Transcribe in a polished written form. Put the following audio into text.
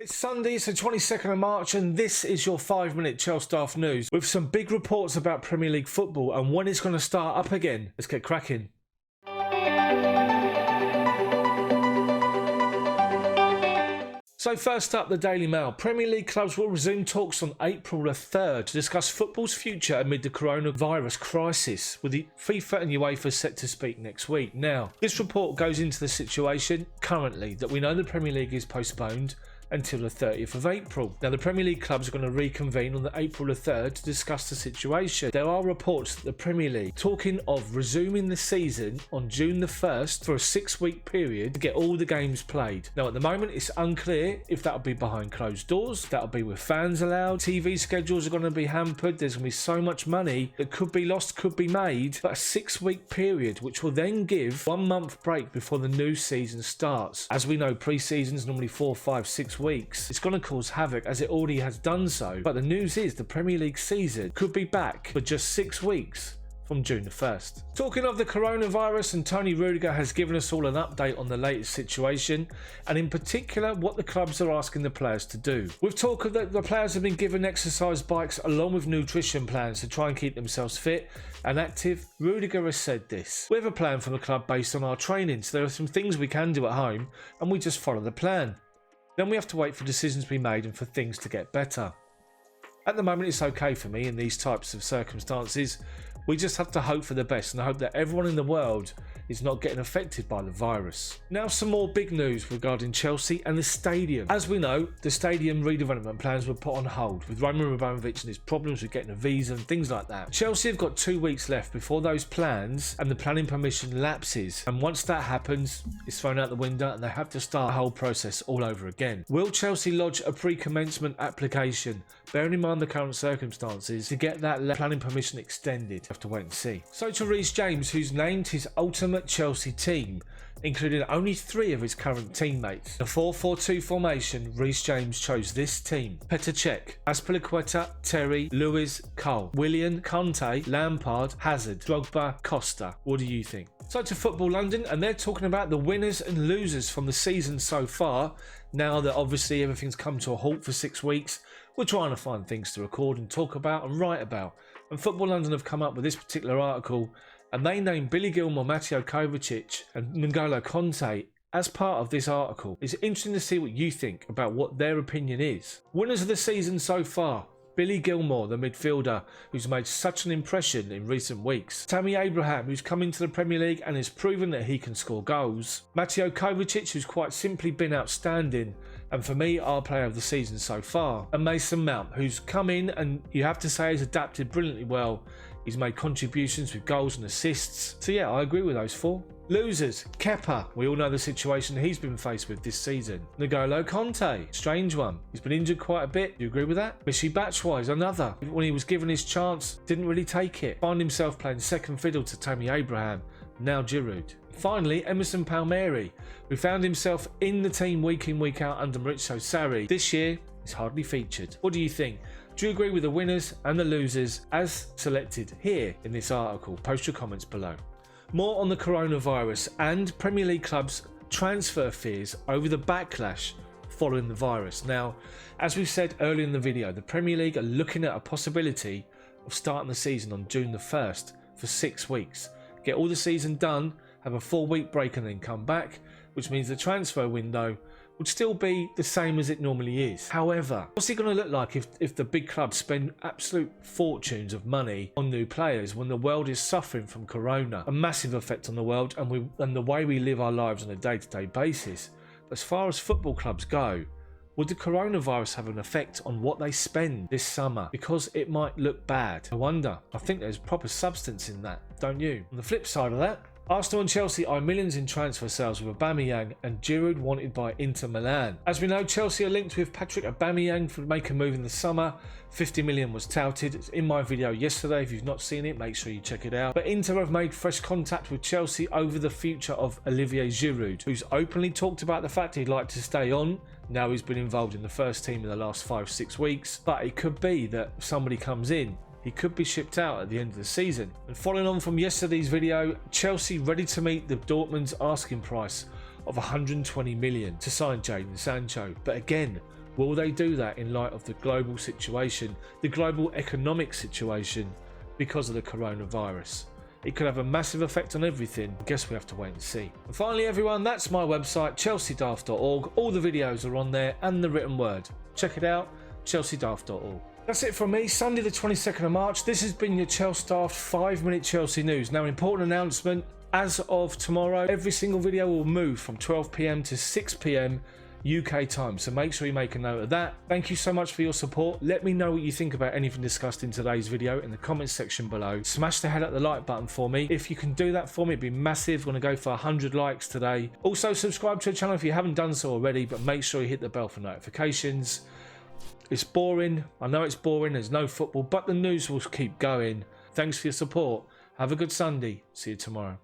It's Sunday, it's the 22nd of March, and this is your 5-minute Chels Daft news with some big reports about Premier League football and when it's going to start up again. Let's get cracking. So first up, the Daily Mail. Premier League clubs will resume talks on April the 3rd to discuss football's future amid the coronavirus crisis, with the FIFA and UEFA set to speak next week. Now, this report goes into the situation currently that we know the Premier League is postponed until the 30th of April. Now, the Premier League clubs are going to reconvene on the April the 3rd to discuss the situation. There are reports that the Premier League talking of resuming the season on June the 1st for a 6-week period to get all the games played. Now, at the moment, it's unclear if that'll be behind closed doors, that'll be with fans allowed, TV schedules are going to be hampered, there's going to be so much money that could be lost, could be made, but a 6-week period, which will then give 1 month break before the new season starts. As we know, pre-season's normally 4, 5, 6 weeks. It's going to cause havoc as it already has done so, but the news is the Premier League season could be back for just 6 weeks from June the 1st. Talking of the coronavirus, and Toni Ruidger has given us all an update on the latest situation, and in particular what the clubs are asking the players to do. With talk of that the players have been given exercise bikes along with nutrition plans to try and keep themselves fit and active, Ruidger has said this: "We have a plan from the club based on our training, so there are some things we can do at home and we just follow the plan. Then we have to wait for decisions to be made and for things to get better. At the moment, it's okay for me in these types of circumstances. We just have to hope for the best and hope that everyone in the world is not getting affected by the virus." Now, some more big news regarding Chelsea and the stadium. As we know, the stadium redevelopment plans were put on hold with Roman Abramovich and his problems with getting a visa and things like that. Chelsea have got 2 weeks left before those plans and the planning permission lapses, and once that happens, it's thrown out the window and they have to start the whole process all over again. Will Chelsea lodge a pre-commencement application, bearing in mind the current circumstances, to get that planning permission extended? Have to wait and see. So to Reece James, who's named his ultimate Chelsea team, including only 3 of his current teammates. The 4-4-2 formation, Reece James chose this team: Petr Cech, Azpilicueta, Terry, Lewis, Cole, Willian, Conte, Lampard, Hazard, Drogba, Costa. What do you think? So to Football London, and they're talking about the winners and losers from the season so far. Now that obviously everything's come to a halt for 6 weeks, we're trying to find things to record and talk about and write about. And Football London have come up with this particular article, and they named Billy Gilmour, Mateo Kovacic and N'Golo Conte as part of this article. It's interesting to see what you think about what their opinion is. Winners of the season so far: Billy Gilmour, the midfielder who's made such an impression in recent weeks. Tammy Abraham, who's come into the Premier League and has proven that he can score goals. Mateo Kovacic, who's quite simply been outstanding, and for me, our player of the season so far. And Mason Mount, who's come in and you have to say has adapted brilliantly well. He's made contributions with goals and assists. So yeah, I agree with those 4. Losers: Kepa. We all know the situation he's been faced with this season. N'Golo Conte, strange one. He's been injured quite a bit. Do you agree with that? Michy Batshuayi, another. When he was given his chance, didn't really take it. Found himself playing second fiddle to Tammy Abraham, now Giroud. Finally, Emerson Palmieri, who found himself in the team week in, week out under Maurizio Sarri. This year, he's hardly featured. What do you think? Do you agree with the winners and the losers as selected here in this article? Post your comments below. More on the coronavirus and Premier League clubs' transfer fears over the backlash following the virus. Now, as we said earlier in the video, the Premier League are looking at a possibility of starting the season on June the 1st for 6 weeks. Get all the season done, have a 4-week break and then come back, which means the transfer window would still be the same as it normally is. However, what's it going to look like if the big clubs spend absolute fortunes of money on new players when the world is suffering from corona? A massive effect on the world and the way we live our lives on a day-to-day basis. As far as football clubs go, would the coronavirus have an effect on what they spend this summer? Because it might look bad. I wonder. I think there's proper substance in that, don't you? On the flip side of that, Arsenal and Chelsea eye millions in transfer sales with Aubameyang and Giroud wanted by Inter Milan. As we know, Chelsea are linked with Patrick Aubameyang to make a move in the summer. 50 million was touted. It's in my video yesterday. If you've not seen it, make sure you check it out. But Inter have made fresh contact with Chelsea over the future of Olivier Giroud, who's openly talked about the fact he'd like to stay on. Now he's been involved in the first team in the last 5-6 weeks. But it could be that if somebody comes in, he could be shipped out at the end of the season. And following on from yesterday's video, Chelsea ready to meet the Dortmund's asking price of 120 million to sign Jadon Sancho. But again, Will they do that in light of the global situation, the global economic situation because of the coronavirus? It could have a massive effect on everything. I guess we have to wait and see. And finally, everyone, that's my website, chelseadaft.org. All the videos are on there and the written word. Check it out, chelseadaft.org. That's it from me, Sunday the 22nd of March. This has been your Chels Daft 5-minute Chelsea news. Now, important announcement, as of tomorrow, every single video will move from 12 PM to 6 PM UK time, so make sure you make a note of that. Thank you so much for your support. Let me know what you think about anything discussed in today's video in the comments section below. Smash the head at the like button for me. If you can do that for me, it'd be massive. We're going to go for 100 likes today. Also, subscribe to the channel if you haven't done so already, but make sure you hit the bell for notifications. It's boring. I know it's boring. There's no football, but the news will keep going. Thanks for your support. Have a good Sunday. See you tomorrow.